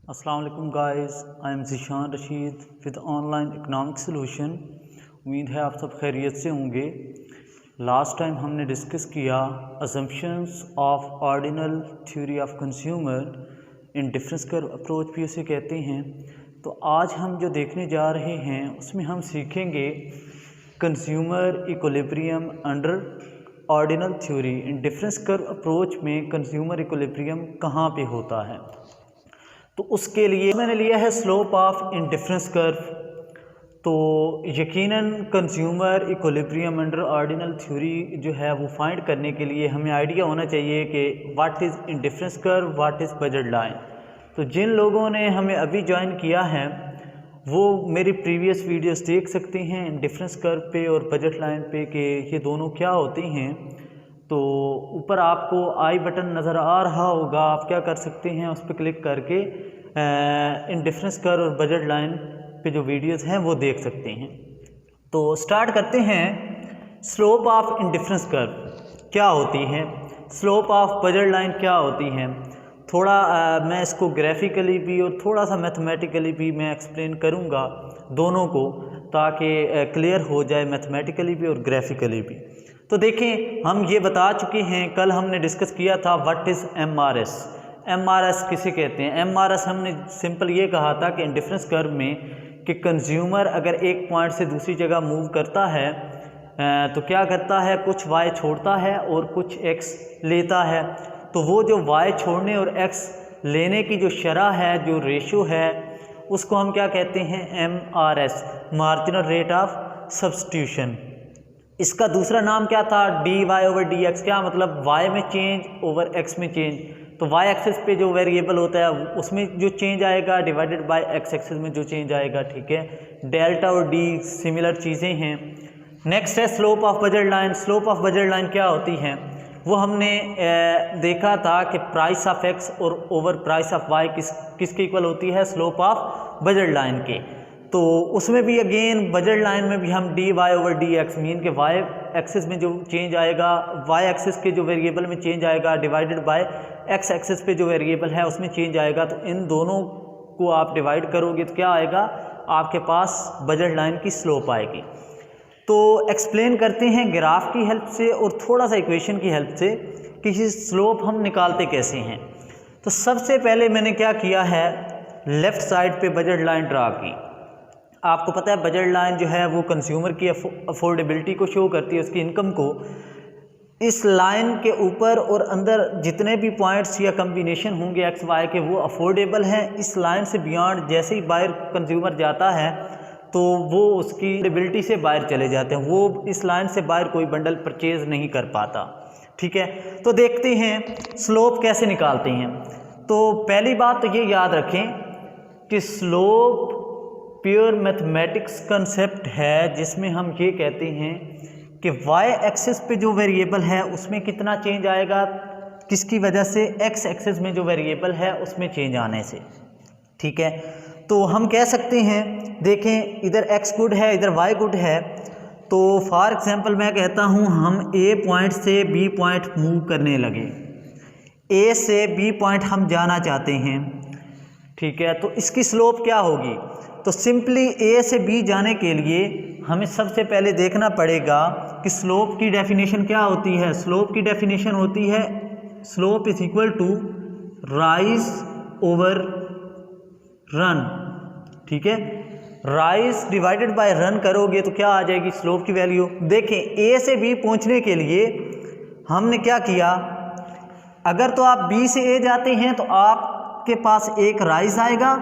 अस्सलाम वालेकुम guys, I am Zeeshan Rashid with online economic solution. उम्मीद है आप सब खैरियत से होंगे। लास्ट टाइम हमने डिस्कस किया assumptions of ordinal theory of consumer in difference curve approach भी उसे कहते हैं। तो आज हम जो देखने जा रहे हैं उसमें हम सीखेंगे consumer equilibrium under ordinal theory. In difference curve approach में कंज्यूमर इक्विलिब्रियम कहाँ पे होता है, तो उसके लिए मैंने लिया है स्लोप ऑफ इंडिफरेंस कर्व। तो यकीनन consumer equilibrium under ordinal theory जो है वो फाइंड करने के लिए हमें आइडिया होना चाहिए कि what is indifference curve, what is budget line. तो जिन लोगों ने हमें अभी ज्वाइन किया है वो मेरी प्रीवियस वीडियोस देख सकते हैं इंडिफरेंस कर्व पे और बजट लाइन पे कि ये दोनों क्या होती हैं। तो ऊपर आपको आई बटन नज़र आ रहा होगा, आप क्या कर सकते हैं उस पर क्लिक करके इंडिफरेंस कर्व और बजट लाइन पे जो वीडियोस हैं वो देख सकते हैं। तो स्टार्ट करते हैं। स्लोप ऑफ इंडिफरेंस कर्व क्या होती है, स्लोप ऑफ बजट लाइन क्या होती है। थोड़ा मैं इसको ग्राफिकली भी और थोड़ा सा मैथमेटिकली भी मैं एक्सप्लेन करूँगा दोनों को, ताकि क्लियर हो जाए मैथमेटिकली भी और ग्राफिकली भी। तो देखें, हम ये बता चुके हैं, कल हमने डिस्कस किया था व्हाट इज़ एमआरएस। एमआरएस किसे कहते हैं? एमआरएस हमने सिंपल ये कहा था कि इंडिफरेंस कर्व में कि कंज्यूमर अगर एक पॉइंट से दूसरी जगह मूव करता है तो क्या करता है, कुछ वाई छोड़ता है और कुछ एक्स लेता है। तो वो जो वाई छोड़ने और एक्स लेने की जो शरह है, जो रेशो है, उसको हम क्या कहते हैं? MRS, marginal rate of substitution. इसका दूसरा नाम क्या था? D Y over D x. क्या मतलब? वाई में चेंज ओवर एक्स में चेंज। तो वाई एक्सिस पे जो वेरिएबल होता है उसमें जो चेंज आएगा डिवाइडेड बाय एक्स एक्सिस में जो चेंज आएगा, ठीक है। डेल्टा और डी सिमिलर चीज़ें हैं। नेक्स्ट है slope of budget line. Slope of budget line क्या होती है वो हमने देखा था कि प्राइस ऑफ एक्स और ओवर प्राइस ऑफ वाई किसके इक्वल होती है? स्लोप ऑफ बजट लाइन के। तो उसमें भी अगेन बजट लाइन में भी हम d Y over D x, mean के वाई एक्सिस में जो चेंज आएगा, वाई एक्सिस के जो वेरिएबल में चेंज आएगा डिवाइडेड बाय एक्स एक्सिस पे जो वेरिएबल है उसमें चेंज आएगा। तो इन दोनों को आप डिवाइड करोगे तो क्या आएगा? आपके पास बजट लाइन की स्लोप आएगी। तो एक्सप्लेन करते हैं ग्राफ की हेल्प से और थोड़ा सा इक्वेशन की हेल्प से कि ये स्लोप हम निकालते कैसे हैं। तो सबसे पहले मैंने क्या किया है, लेफ़्ट साइड पे बजट लाइन ड्रा की। आपको पता है बजट लाइन जो है वो कंज्यूमर की अफोर्डेबिलिटी को शो करती है, उसकी इनकम को। इस लाइन के ऊपर और अंदर जितने भी पॉइंट्स या कम्बिनेशन होंगे एक्स वाई के वो अफोर्डेबल हैं। इस लाइन से बियॉन्ड जैसे ही बाहर कंज्यूमर जाता है तो वो उसकी अफोर्डेबिलिटी से बाहर चले जाते हैं, वो इस लाइन से बाहर कोई बंडल परचेज नहीं कर पाता, ठीक है। तो देखते हैं स्लोप कैसे निकालते हैं। तो पहली बात तो ये याद रखें कि स्लोप प्योर मैथमेटिक्स कंसेप्ट है, जिसमें हम ये कहते हैं कि वाई एक्सिस पे जो वेरिएबल है उसमें कितना चेंज आएगा, किसकी वजह से? एक्स एक्सिस में जो वेरिएबल है उसमें चेंज आने से, ठीक है। तो हम कह सकते हैं, देखें इधर एक्स गुड है, इधर वाई गुड है। तो फॉर एग्जांपल मैं कहता हूँ हम ए पॉइंट से बी पॉइंट मूव करने लगे, ए से बी पॉइंट हम जाना चाहते हैं, ठीक है। तो इसकी स्लोप क्या होगी? तो सिंपली ए से बी जाने के लिए हमें सबसे पहले देखना पड़ेगा कि स्लोप की डेफिनेशन क्या होती है। स्लोप की डेफिनेशन होती है slope is equal to rise over run, ठीक है। राइज डिवाइडेड बाय रन करोगे तो क्या आ जाएगी स्लोप की वैल्यू? देखें, ए से बी पहुंचने के लिए हमने क्या किया, अगर तो आप बी से ए जाते हैं तो आपके पास एक राइज आएगा,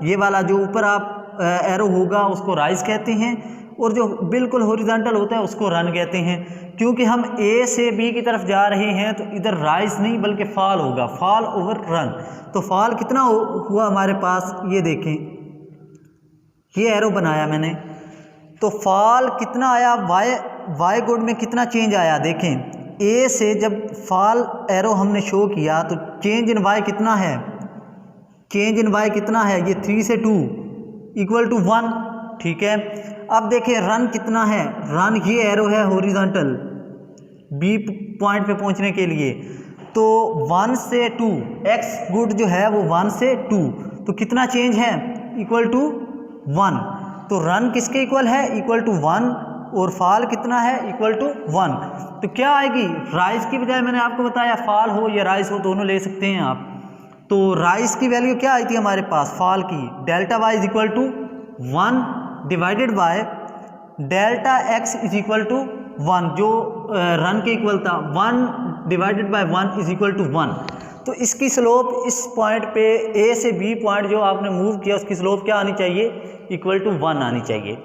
ये वाला जो ऊपर आप एरो होगा उसको राइज कहते हैं, और जो बिल्कुल हॉरिजॉन्टल होता है उसको रन कहते हैं। क्योंकि हम ए से बी की तरफ जा रहे हैं तो इधर राइज नहीं बल्कि फॉल होगा, फॉल ओवर रन। तो फॉल कितना हुआ हमारे पास, ये देखें, ये एरो बनाया मैंने। तो फॉल कितना आया, वाई गुड में कितना चेंज आया, देखें ए से जब फॉल एरो हमने शो किया तो चेंज इन वाई कितना है, चेंज इन वाई कितना है, ये 3 से 2 इक्वल टू 1, ठीक है। अब देखिए रन कितना है, रन ये एरो है हॉरिजॉन्टल बी पॉइंट पे पहुंचने के लिए। तो 1 से 2, एक्स गुड जो है वो 1 से 2, तो कितना चेंज है, इक्वल टू 1। तो रन किसके इक्वल है, इक्वल टू 1, और फॉल कितना है, इक्वल टू 1। तो क्या आएगी, राइज की बजाय मैंने आपको बताया फॉल हो या राइज हो दोनों ले सकते हैं आप। तो राइज की वैल्यू क्या आई थी हमारे पास, फॉल की, delta y is equal to 1 divided by delta x is equal to 1, जो रन के इक्वल था, 1 divided by 1 is equal to 1। तो इसकी स्लोप इस पॉइंट पे ए से बी पॉइंट जो आपने मूव किया उसकी स्लोप क्या आनी चाहिए, इक्वल टू 1 आनी चाहिए।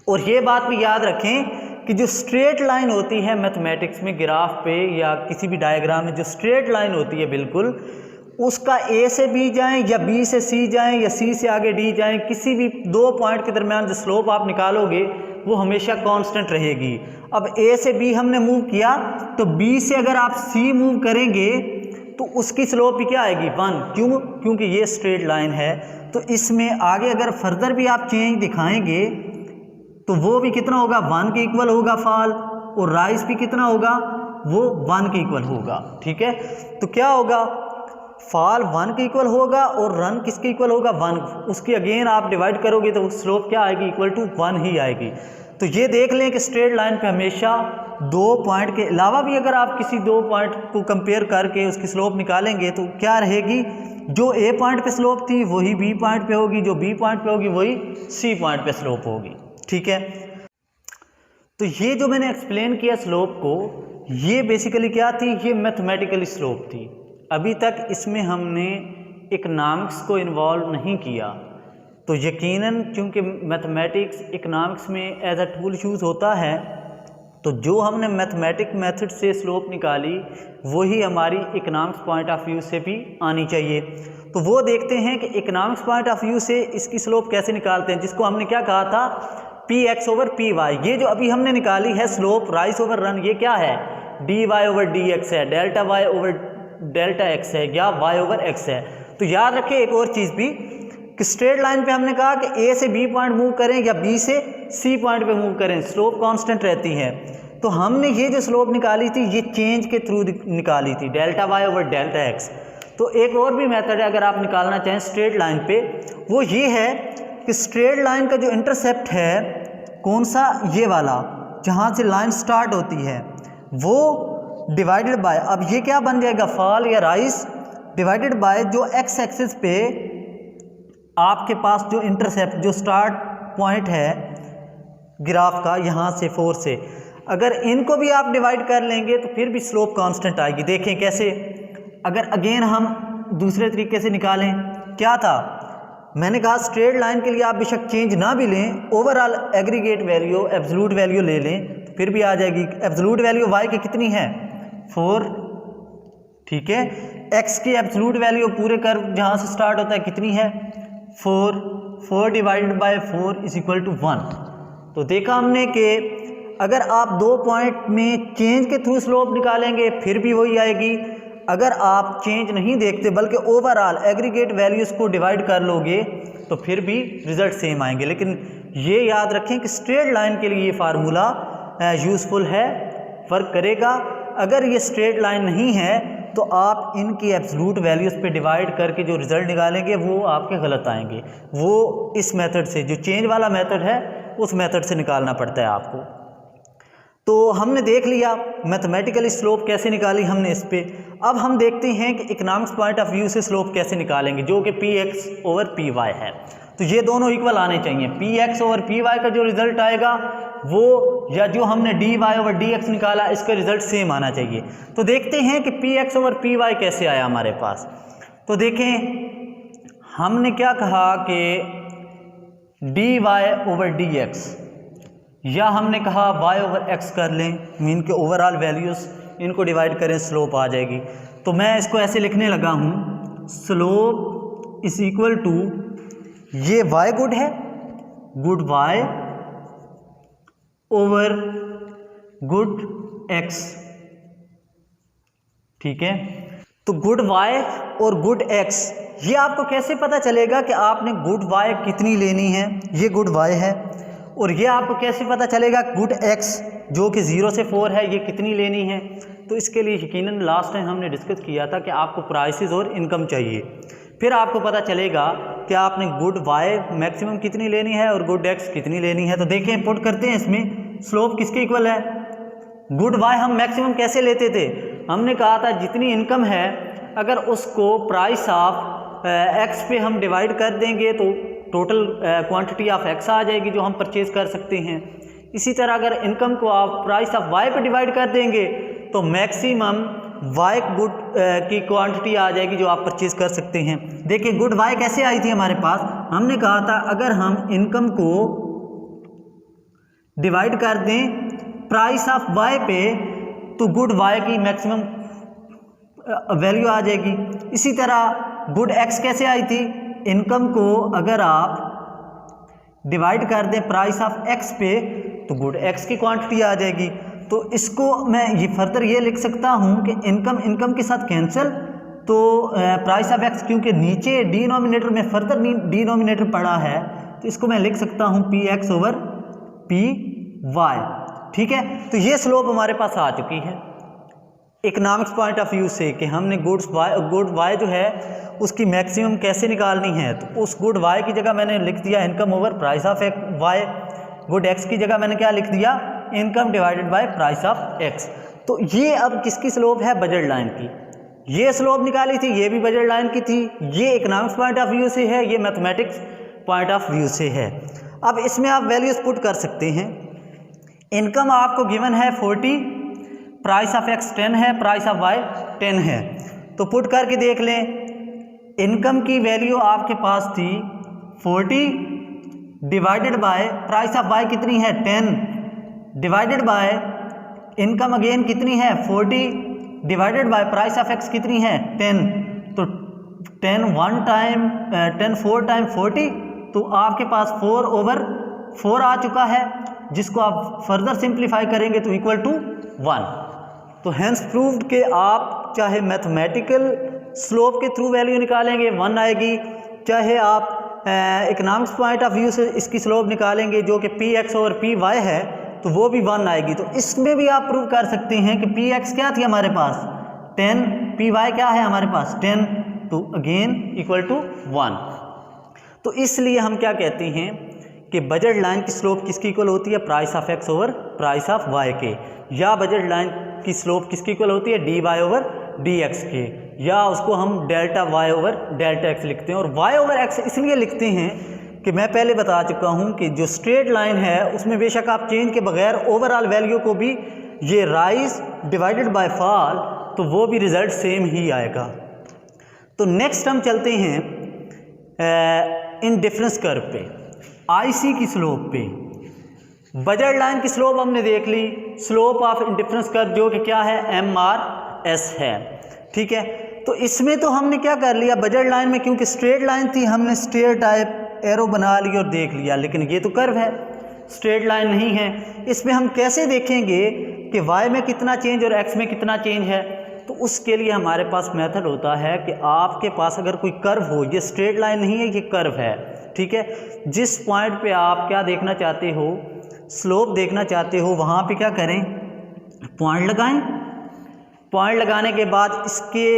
और ये बात भी याद रखें कि जो स्ट्रेट लाइन होती है मैथमेटिक्स में ग्राफ पे या किसी भी डायग्राम में, जो स्ट्रेट लाइन होती है बिल्कुल, उसका ए से बी जाएं या बी से सी जाएं या सी से आगे डी जाएं, किसी भी दो पॉइंट के दरमियान जो स्लोप आप निकालोगे वो हमेशा कांस्टेंट रहेगी। अब ए से बी हमने मूव किया, तो बी से अगर आप सी मूव करेंगे तो उसकी स्लोप भी क्या आएगी, 1। क्यों, क्योंकि ये स्ट्रेट लाइन है। तो इसमें आगे अगर फर्दर भी आप चेंज दिखाएंगे तो वो भी कितना होगा, 1 के इक्वल होगा फॉल, और राइज भी कितना होगा, वो 1 के इक्वल होगा। ठीक है, तो क्या होगा, फॉल 1 के इक्वल होगा और रन किसके इक्वल होगा, 1। उसकी अगेन आप डिवाइड करोगे तो स्लोप क्या आएगी, इक्वल टू 1 ही आएगी। तो ये देख लें कि स्ट्रेट लाइन पे हमेशा दो पॉइंट के अलावा भी अगर आप किसी दो पॉइंट को कंपेयर करके उसकी स्लोप निकालेंगे तो क्या रहेगी, जो ए पॉइंट पे स्लोप थी वही बी पॉइंट पे होगी, जो बी पॉइंट पे होगी वही सी पॉइंट पे स्लोप होगी। ठीक है, तो ये जो मैंने एक्सप्लेन किया स्लोप को, ये बेसिकली क्या थी, ये मैथमेटिकल स्लोप थी। अभी तक इसमें हमने इकनॉमिक्स को इन्वॉल्व नहीं किया, तो यकीनन चूँकि मैथमेटिक्स इकनॉमिक्स में एज अ टूल यूज़ होता है, तो जो हमने मैथमेटिक मेथड से स्लोप निकाली वही हमारी इकनॉमिक्स पॉइंट ऑफ व्यू से भी आनी चाहिए। तो वो देखते हैं कि इकनॉमिक्स पॉइंट ऑफ व्यू से इसकी स्लोप कैसे निकालते हैं, जिसको हमने क्या कहा था, p x over p y. ये जो अभी हमने निकाली है स्लोप राइज ओवर रन, ये क्या है, D Y over D X है, delta Y over delta X है, या वाई ओवर एक्स है। तो याद रखें एक और चीज़ भी कि स्ट्रेट लाइन पे हमने कहा कि ए से बी पॉइंट मूव करें या बी से सी पॉइंट पे मूव करें, स्लोप कांस्टेंट रहती है। तो हमने ये जो स्लोप निकाली थी ये चेंज के थ्रू निकाली थी, delta Y over delta x. तो एक और भी मेथड है अगर आप निकालना चाहें स्ट्रेट लाइन पे, वो ये है कि स्ट्रेट लाइन का जो इंटरसेप्ट है कौन सा, ये वाला जहाँ से लाइन स्टार्ट होती है, वो डिवाइडेड बाय, अब ये क्या बन जाएगा, फॉल या राइज, डिवाइडेड बाय जो एक्स एक्सिस पे आपके पास जो इंटरसेप्ट जो स्टार्ट पॉइंट है ग्राफ का, यहाँ से 4 से, अगर इनको भी आप डिवाइड कर लेंगे तो फिर भी स्लोप कांस्टेंट आएगी। देखें कैसे, अगर अगेन हम दूसरे तरीके से निकालें, क्या था, मैंने कहा स्ट्रेट लाइन के लिए आप बेशक चेंज ना भी लें, overall aggregate value absolute value ले लें तो फिर भी आ जाएगी। एब्सोल्यूट वैल्यू वाई की कितनी है, 4। ठीक है, एक्स की एब्सोल्यूट वैल्यू पूरे कर्व जहाँ से स्टार्ट होता है कितनी है, 4। 4 divided by 4 is equal to 1। तो देखा हमने कि अगर आप दो पॉइंट में चेंज के थ्रू स्लोप निकालेंगे फिर भी वही आएगी, अगर आप चेंज नहीं देखते बल्कि ओवरऑल एग्रीगेट वैल्यूज़ को डिवाइड कर लोगे तो फिर भी रिजल्ट सेम आएंगे। लेकिन ये याद रखें कि स्ट्रेट लाइन के लिए ये फार्मूला यूज़फुल है, वर्क करेगा। अगर ये स्ट्रेट लाइन नहीं है तो आप इनकी एब्सोल्यूट वैल्यूज़ पे डिवाइड करके जो रिज़ल्ट निकालेंगे वो आपके गलत आएंगे। वो इस मेथड से, जो चेंज वाला मेथड है उस मेथड से निकालना पड़ता है आपको। तो हमने देख लिया मैथमेटिकली स्लोप कैसे निकाली हमने इस पे। अब हम देखते हैं कि इकनॉमिक्स पॉइंट ऑफ व्यू से स्लोप कैसे निकालेंगे, जो कि p x over p y है। तो ये दोनों इक्वल आने चाहिए, p x over p y का जो रिजल्ट आएगा वो, या जो हमने d Y over D x निकाला इसका रिजल्ट सेम आना चाहिए। तो देखते हैं कि p x over p y कैसे आया हमारे पास। तो देखें हमने क्या कहा कि d Y over D x, या हमने कहा y ओवर x कर लें, मीन के ओवरऑल वैल्यूज़ इनको डिवाइड करें, स्लोप आ जाएगी। तो मैं इसको ऐसे लिखने लगा हूँ, स्लोप इज इक्वल टू, ये y गुड है, good y over good x। ठीक है, तो गुड y और गुड x, ये आपको कैसे पता चलेगा कि आपने गुड y कितनी लेनी है, ये गुड y है, और ये आपको कैसे पता चलेगा गुड x जो कि 0 से 4 है ये कितनी लेनी है। तो इसके लिए यकीनन लास्ट टाइम हमने डिस्कस किया था कि आपको प्राइसेस और इनकम चाहिए। फिर आपको पता चलेगा कि आपने गुड वाई मैक्सिमम कितनी लेनी है और गुड एक्स कितनी लेनी है। तो देखें, पुट करते हैं इसमें, स्लोप किसके इक्वल है, गुड वाई हम मैक्सिमम कैसे लेते थे, हमने कहा था जितनी इनकम है अगर उसको प्राइस ऑफ एक्स पे हम डिवाइड कर देंगे तो टोटल क्वांटिटी ऑफ एक्स आ जाएगी जो हम परचेज़ कर सकते हैं। इसी तरह अगर इनकम को आप प्राइस ऑफ वाई पे डिवाइड कर देंगे तो मैक्सिमम वाई गुड की क्वांटिटी आ जाएगी जो आप परचेज़ कर सकते हैं। देखिए गुड वाई कैसे आई थी हमारे पास, हमने कहा था अगर हम इनकम को डिवाइड कर दें प्राइस ऑफ वाई पे तो गुड वाई की मैक्सिमम वैल्यू आ जाएगी। इसी तरह गुड एक्स कैसे आई थी, इनकम को अगर आप डिवाइड कर दें प्राइस ऑफ एक्स पे तो गुड एक्स की क्वांटिटी आ जाएगी। तो इसको मैं ये फर्दर ये लिख सकता हूँ कि इनकम के साथ कैंसिल, तो प्राइस ऑफ एक्स क्योंकि नीचे डिनोमिनेटर में फर्दर डिनोमिनेटर पड़ा है तो इसको मैं लिख सकता हूँ p x over p y. ठीक है, तो ये स्लोप हमारे पास आ चुकी है इकोनॉमिक्स पॉइंट ऑफ व्यू से कि हमने गुड वाई जो है उसकी मैक्सिमम कैसे निकालनी है। तो उस गुड वाई की जगह मैंने लिख दिया income over price of y, good x की जगह मैंने क्या लिख दिया, income divided by price of x. तो ये अब किसकी स्लोप है, बजट लाइन की। ये स्लोप निकाली थी, ये भी बजट लाइन की थी, ये इकोनॉमिक्स पॉइंट ऑफ व्यू से है, ये मैथमेटिक्स पॉइंट ऑफ व्यू से है। अब इसमें आप वैल्यूज पुट कर सकते हैं। इनकम आपको गिवन है 40, प्राइस ऑफ एक्स 10 है, प्राइस ऑफ वाई 10 है। तो पुट करके देख लें, इनकम की वैल्यू आपके पास थी 40 divided by price of y कितनी है 10 डिवाइडेड बाय इनकम अगेन कितनी है 40 divided by price of x कितनी है 10। तो 10 1 टाइम 10 4 टाइम 40, तो आपके पास 4/4 आ चुका है, जिसको आप फर्दर सिंप्लीफाई करेंगे तो इक्वल टू 1। तो हैंस प्रूव्ड कि आप चाहे मैथमेटिकल स्लोप के थ्रू वैल्यू निकालेंगे 1 आएगी, चाहे आप इकोनॉमिक्स पॉइंट ऑफ व्यू से इसकी स्लोप निकालेंगे जो कि p x over p y है तो वो भी 1 आएगी। तो इसमें भी आप प्रूव कर सकते हैं कि पी एक्स क्या थी हमारे पास 10, पी वाई क्या है हमारे पास 10, तो अगेन इक्वल टू 1। तो इसलिए हम क्या कहते हैं कि बजट लाइन की स्लोप किसकी इक्वल होती है, price of x over price of y के, या बजट लाइन की स्लोप किसकी इक्वल होती है, D Y over D x के, या उसको हम delta Y over delta x लिखते हैं। और वाई ओवर एक्स इसलिए लिखते हैं कि मैं पहले बता चुका हूं कि जो स्ट्रेट लाइन है उसमें बेशक आप चेंज के बगैर ओवरऑल वैल्यू को भी ये राइज डिवाइडेड बाय फॉल तो वो भी रिजल्ट सेम ही आएगा। तो नेक्स्ट हम चलते हैं इन डिफरेंस कर्व पे, आईसी की स्लोप पे। बजट लाइन की स्लोप हमने देख ली, स्लोप ऑफ इंडिफरेंस कर्व जो कि क्या है MRS है। ठीक है, तो इसमें तो हमने क्या कर लिया, बजट लाइन में क्योंकि स्ट्रेट लाइन थी हमने स्ट्रेट टाइप एरो बना ली और देख लिया, लेकिन ये तो कर्व है स्ट्रेट लाइन नहीं है। इसमें हम कैसे देखेंगे कि y में कितना चेंज और x में कितना चेंज है, तो उसके लिए हमारे पास मेथड होता है कि आपके पास अगर कोई कर्व हो, ये स्ट्रेट लाइन नहीं है ये कर्व है, ठीक है, जिस पॉइंट पे आप क्या देखना चाहते हो, स्लोप देखना चाहते हो, वहाँ पे क्या करें, पॉइंट लगाएं। पॉइंट लगाने के बाद इसके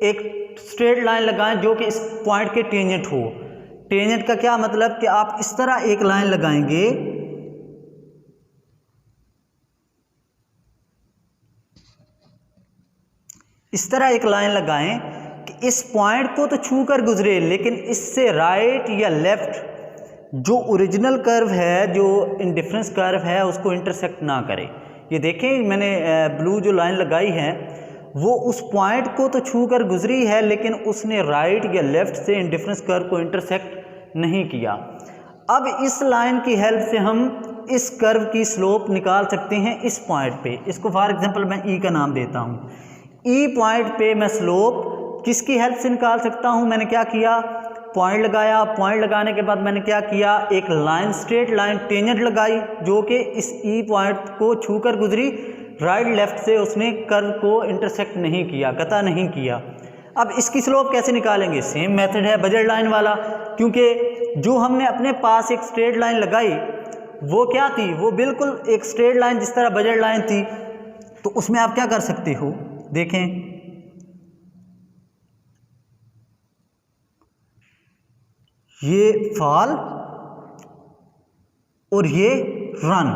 एक स्ट्रेट लाइन लगाएं जो कि इस पॉइंट के टेंजेंट हो। टेंजेंट का क्या मतलब कि आप इस तरह एक लाइन लगाएंगे, इस तरह एक लाइन लगाएं कि इस पॉइंट को तो छू कर गुजरे लेकिन इससे राइट या लेफ्ट जो ओरिजिनल कर्व है, जो इंडिफरेंस कर्व है, उसको इंटरसेक्ट ना करे। ये देखें मैंने ब्लू जो लाइन लगाई है वो उस पॉइंट को तो छू कर गुजरी है लेकिन उसने राइट या लेफ्ट से इंडिफरेंस कर्व को इंटरसेक्ट नहीं किया। अब इस लाइन की हेल्प से हम इस कर्व की स्लोप निकाल सकते हैं इस पॉइंट पे। इसको फॉर एग्जांपल मैं ई का नाम देता हूँ। ई पॉइंट पे मैं स्लोप किसकी हेल्प से निकाल सकता हूँ, मैंने क्या किया, पॉइंट लगाया। पॉइंट लगाने के बाद मैंने क्या किया, एक लाइन स्ट्रेट लाइन टेंजेंट लगाई जो कि इस ई पॉइंट को छू कर गुजरी, राइट लेफ्ट से उसने कर्व को इंटरसेक्ट नहीं किया, कता नहीं किया। अब इसकी स्लोप कैसे निकालेंगे, सेम मेथड है बजट लाइन वाला, क्योंकि जो हमने अपने पास एक स्ट्रेट लाइन लगाई वो क्या थी, वो बिल्कुल एक स्ट्रेट लाइन जिस तरह बजट लाइन थी। तो उसमें आप क्या कर सकते हो, देखें ये फॉल और ये रन,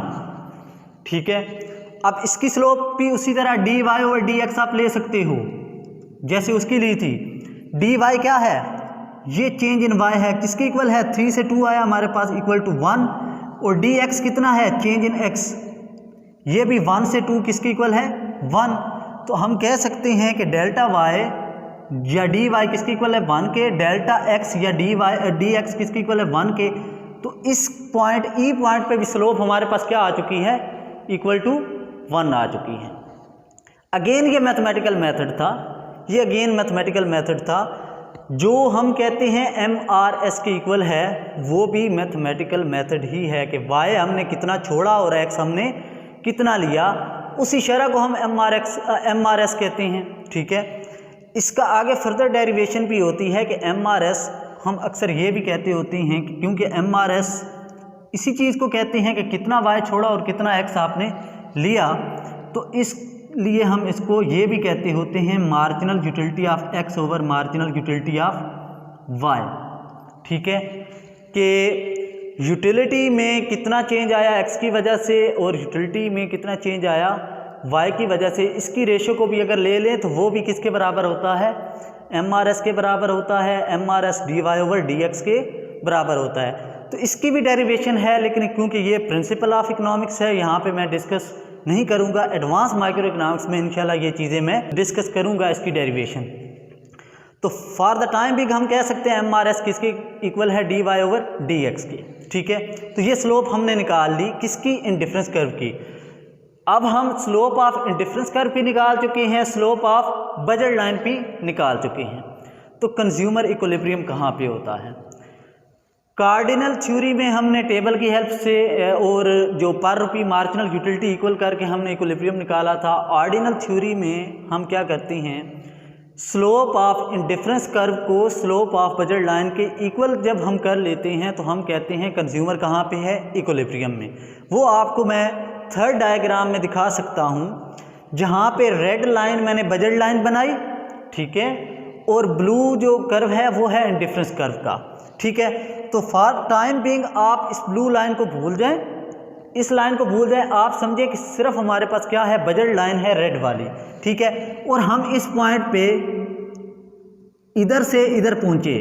ठीक है। अब इसकी स्लोप भी उसी तरह dy ओवर dx आप ले सकते हो जैसे उसकी ली थी। dy क्या है, ये चेंज इन y है, किसके इक्वल है, 3 से 2 आया हमारे पास इक्वल टू 1, और dx कितना है, चेंज इन x, ये भी 1 से 2 किसके इक्वल है, 1। तो हम कह सकते हैं कि डेल्टा y या dy किसके इक्वल है, 1 के, डेल्टा x या dx किसके इक्वल है, 1 के। तो इस पॉइंट ई पॉइंट पे भी स्लोप हमारे पास क्या आ चुकी है, इक्वल टू 1 आ चुकी है। अगेन ये मैथमेटिकल मेथड था, ये अगेन मैथमेटिकल मेथड था। जो हम कहते हैं MRS के इक्वल है वो भी मैथमेटिकल मेथड ही है कि y हमने कितना छोड़ा और x हमने कितना लिया, उसी शरह को हम MRS कहते हैं, ठीक है। इसका आगे फर्दर डेरिवेशन भी होती है कि MRS हम अक्सर ये भी कहते होते हैं कि क्योंकि MRS इसी चीज़ को कहते हैं कि कितना y छोड़ा और कितना x आपने लिया, तो इसलिए हम इसको ये भी कहते होते हैं marginal utility of x over marginal utility of y, ठीक है। कि यूटिलिटी में कितना चेंज आया x की वजह से और यूटिलिटी में कितना चेंज आया y की वजह से, इसकी रेशो को भी अगर ले लें तो वो भी किसके बराबर होता है, MRS के बराबर होता है, MRS dy ओवर dx के बराबर होता है। तो इसकी भी डेरिवेशन है, लेकिन क्योंकि ये प्रिंसिपल ऑफ इकोनॉमिक्स है यहाँ पे मैं डिस्कस नहीं करूँगा। एडवांस माइक्रो इकोनॉमिक्स में इंशाल्लाह ये चीज़ें मैं डिस्कस करूँगा इसकी डेरिवेशन। तो फॉर द टाइम भी हम कह सकते हैं MRS किसके इक्वल है, dy ओवर dx की, ठीक है। तो ये स्लोप हमने निकाल ली किसकी, इंडिफरेंस कर्व की। अब हम स्लोप ऑफ इंडिफरेंस कर्व भी निकाल चुके हैं, स्लोप ऑफ बजट लाइन भी निकाल चुके हैं। तो कंज्यूमर इक्विलिब्रियम कहाँ पे होता है, कार्डिनल थ्योरी में हमने टेबल की हेल्प से और जो पर रुपी मार्जिनल यूटिलिटी इक्वल करके हमने इक्विलिब्रियम निकाला था। ऑर्डिनल थ्योरी में हम क्या करते हैं, स्लोप ऑफ इंडिफरेंस कर्व को स्लोप ऑफ बजट लाइन के इक्वल जब हम कर लेते हैं तो हम कहते हैं कंज्यूमर कहाँ पे है, इक्विलिब्रियम में। वो आपको मैं थर्ड डायग्राम में दिखा सकता हूँ, जहाँ पे रेड लाइन मैंने बजट लाइन बनाई, ठीक है, और ब्लू जो कर्व है वो है इंडिफरेंस कर्व का, ठीक है। तो फॉर टाइम बीइंग आप इस ब्लू लाइन को भूल जाएं, इस लाइन को भूल जाएं, आप समझे कि सिर्फ हमारे पास क्या है, बजट लाइन है रेड वाली, ठीक है। और हम इस पॉइंट पे इधर से इधर पहुंचे,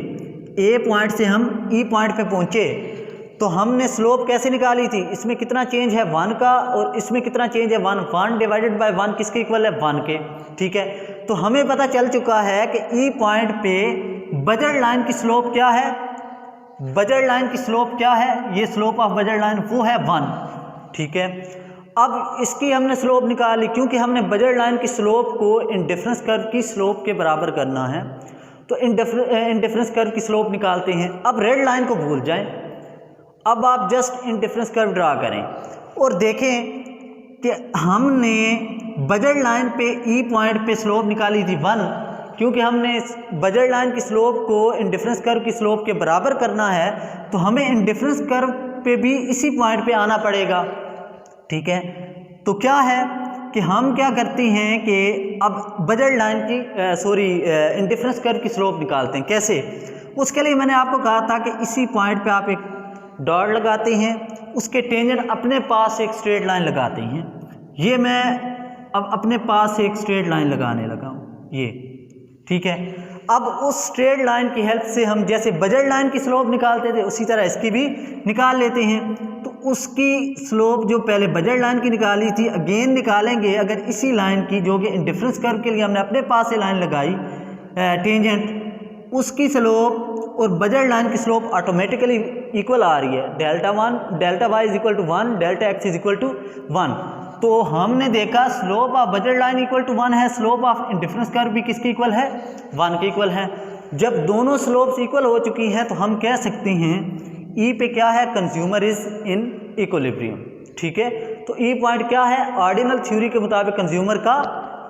ए पॉइंट से हम ई पॉइंट पे पहुंचे, तो हमने स्लोप कैसे निकाली थी, इसमें कितना चेंज है 1 का और इसमें कितना चेंज है 1 डिवाइडेड बाय 1 किसके इक्वल है, 1 के, ठीक है। तो हमें पता चल चुका है कि ई पॉइंट पे बजट लाइन की स्लोप क्या है, बजट लाइन की स्लोप क्या है, ये स्लोप ऑफ बजट लाइन वो है 1, ठीक है। अब इसकी हमने स्लोप निकाली, क्योंकि हमने बजट लाइन की स्लोप को इंडिफरेंस कर्व की स्लोप के बराबर करना है, तो इंडिफरेंस कर्व की स्लोप निकालते हैं। अब रेड लाइन को भूल जाएं, अब आप जस्ट इंडिफरेंस कर्व ड्रा करें और देखें कि हमने बजट लाइन पे ई पॉइंट पे स्लोप निकाली थी 1, क्योंकि हमने बजट लाइन की स्लोप को इंडिफरेंस कर्व की स्लोप के बराबर करना है, तो हमें इंडिफरेंस कर्व पे भी इसी पॉइंट पे आना पड़ेगा, ठीक है। तो क्या है कि हम क्या करते हैं कि अब बजट लाइन की इंडिफरेंस कर्व की स्लोप निकालते हैं। कैसे, उसके लिए मैंने आपको कहा था कि इसी पॉइंट पे आप एक डॉट लगाते हैं, उसके टेंजेंट अपने पास एक स्ट्रेट लाइन लगाते हैं। ये मैं अब अपने पास एक स्ट्रेट लाइन लगाने लगा हूँ, ये, ठीक है। अब उस स्ट्रेट लाइन की हेल्प से हम जैसे बजट लाइन की स्लोप निकालते थे उसी तरह इसकी भी निकाल लेते हैं। तो उसकी स्लोप जो पहले बजट लाइन की निकाली थी अगेन निकालेंगे अगर इसी लाइन की, जो कि इंडिफरेंस कर्व के लिए हमने अपने पास से लाइन लगाई टेंजेंट, उसकी स्लोप और बजट लाइन की स्लोप ऑटोमेटिकली इक्वल आ रही है, delta y is equal to 1, delta x is equal to 1। तो हमने देखा slope of budget line equal to 1 है, स्लोप ऑफ इंडिफरेंस कर्व भी किसके इक्वल है, 1 के इक्वल है। जब दोनों स्लोप्स इक्वल हो चुकी है तो हम कह सकते हैं ई पे क्या है, कंज्यूमर इज इन इक्विलिब्रियम, ठीक है। तो ई पॉइंट क्या है, ऑर्डिनल थ्योरी के मुताबिक कंज्यूमर का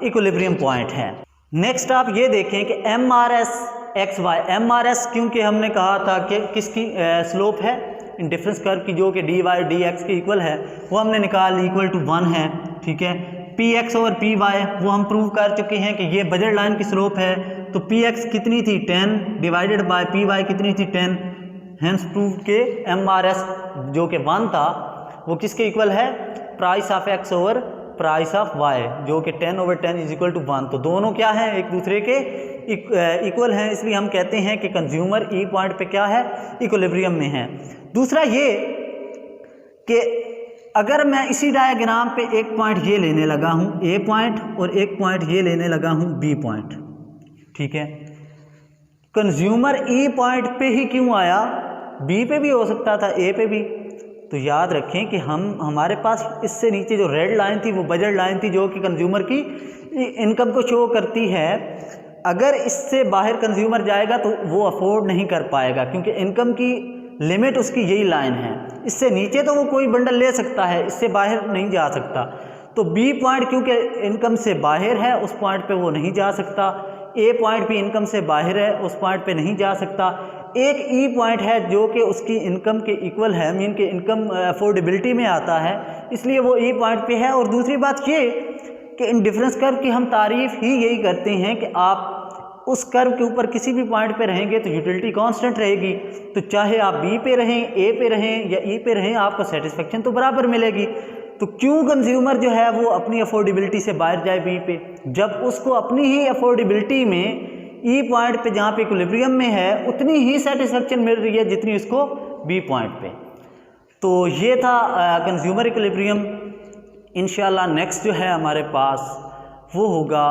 इक्विलिब्रियम पॉइंट है। नेक्स्ट आप ये देखें कि MRS XY, MRS क्योंकि हमने कहा था कि किसकी स्लोप है, इंडिफरेंस कर्व की, जो कि dy dx के इक्वल है, वो हमने निकाल ली, इक्वल टू 1 है, ठीक है। px ओवर py वो हम प्रूव कर चुके हैं कि ये बजट लाइन की स्लोप है, तो px कितनी थी 10 डिवाइडेड बाय py कितनी थी 10, हेंस प्रूव के MRS जो कि 1 था वो किसके इक्वल है, price of x over price of y, जो कि 10/10 इज इक्वल टू 1। तो दोनों क्या हैं, एक दूसरे के इक्वल हैं, इसलिए हम कहते हैं कि कंज्यूमर ई पॉइंट पे क्या है, इक्विलिब्रियम में है। दूसरा ये कि अगर मैं इसी डायग्राम पे एक पॉइंट ये लेने लगा हूँ ए पॉइंट और एक पॉइंट ये लेने लगा हूँ बी पॉइंट, ठीक है, कंज्यूमर ई पॉइंट पे ही क्यों आया, बी पे भी हो सकता था, ए पे भी। तो याद रखें कि हमारे पास इससे नीचे जो रेड लाइन थी वो बजट लाइन थी, जो कि कंज्यूमर की इनकम को शो करती है। अगर इससे बाहर कंज्यूमर जाएगा तो वो अफोर्ड नहीं कर पाएगा, क्योंकि इनकम की लिमिट उसकी यही लाइन है। इससे नीचे तो वो कोई बंडल ले सकता है, इससे बाहर नहीं जा सकता। तो बी पॉइंट क्योंकि इनकम से बाहर है, उस पॉइंट पे वो नहीं जा सकता। ए पॉइंट भी इनकम से बाहर है, उस पॉइंट पे नहीं जा सकता। एक ई पॉइंट है जो कि उसकी इनकम के इक्वल है, मीन के इनकम अफोर्डेबिलिटी में आता है, इसलिए वो ई पॉइंट पे है। और दूसरी बात ये कि इन डिफरेंस कर्व की हम तारीफ ही यही करते हैं कि आप उस कर्व के ऊपर किसी भी पॉइंट पे रहेंगे तो यूटिलिटी कांस्टेंट रहेगी। तो चाहे आप बी पे रहें, ए पे रहें या ई पे रहें, आपको सेटिस्फेक्शन तो बराबर मिलेगी। तो क्यों कंज्यूमर जो है वो अपनी अफोर्डेबिलिटी से बाहर जाए बी पे, जब उसको अपनी ही अफोर्डेबिलिटी में ई पॉइंट पे जहाँ पे इक्विलिब्रियम में है उतनी ही सेटिस्फेक्शन मिल रही है जितनी उसको बी पॉइंट पे। तो ये था कंज्यूमर इक्विलिब्रियम। इंशाल्लाह नेक्स्ट जो है हमारे पास वो होगा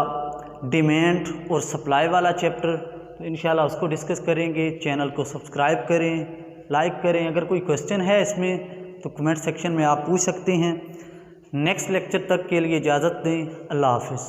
डिमांड और सप्लाई वाला चैप्टर। तो इंशाल्लाह उसको डिस्कस करेंगे। चैनल को सब्सक्राइब करें, लाइक करें। अगर कोई क्वेश्चन है इसमें तो कमेंट सेक्शन में आप पूछ सकते हैं। नेक्स्ट लेक्चर तक के लिए इजाज़त दें। अल्लाह हाफ़िज़।